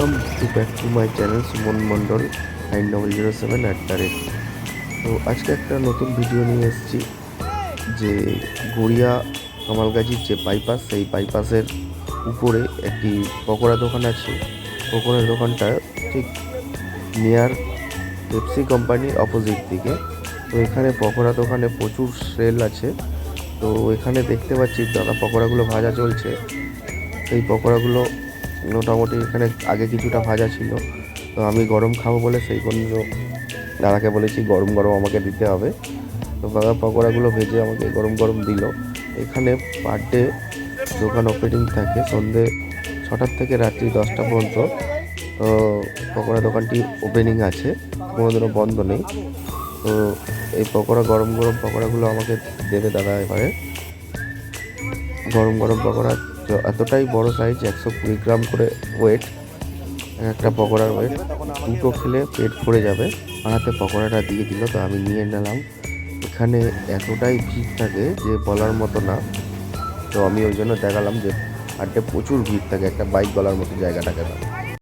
Welcome to back to my channel Suman Mondal 9007 তো আজকে একটা নতুন ভিডিও নিয়ে এসেছি যে গড়িয়া কামালগাছির যে বাইপাস সেই বাইপাসের উপরে একটি পকোড়া দোকান আছে। পকোড়ার দোকানটা ঠিক নিয়ার পেপসি কোম্পানির অপোজিট দিকে। তো এখানে পকোড়া দোকানে প্রচুর সেল আছে। তো এখানে দেখতে পাচ্ছি দাদা পকোড়াগুলো ভাজা চলছে। এই পকোড়াগুলো মোটামুটি এখানে আগে কিছুটা ভাজা ছিল, তো আমি গরম খাবো বলে সেই জন্য দাদাকে বলেছি গরম গরম আমাকে দিতে হবে। তো দাদা পকোড়াগুলো ভেজে আমাকে গরম গরম দিল। এখানে পার ডে দোকান ওপেনিং থাকে সন্ধ্যে 6টার থেকে রাত্রি 10টা পর্যন্ত। তো পকোড়া দোকানটি ওপেনিং আছে, কোনোদিনও বন্ধ নেই। তো এই পকোড়া গরম গরম পকোড়াগুলো আমাকে দেবে দাদা এবারে। গরম গরম পকোড়া এতটাই বড় সাইজ, 120 গ্রাম করে ওয়েট, একটা পকোড়ার ওয়েট। দুটো খেলে পেট ভরে যাবে। আমার হাতে পকোড়াটা দিয়ে দিল, তো আমি নিয়ে নিলাম। এখানে এতটাই ভিড় থাকে যে বলার মতো না। তো আমি ওই জন্য দেখালাম যে হাটে প্রচুর ভিড় থাকে, একটা বাইক গলার মতো জায়গাটাকে না।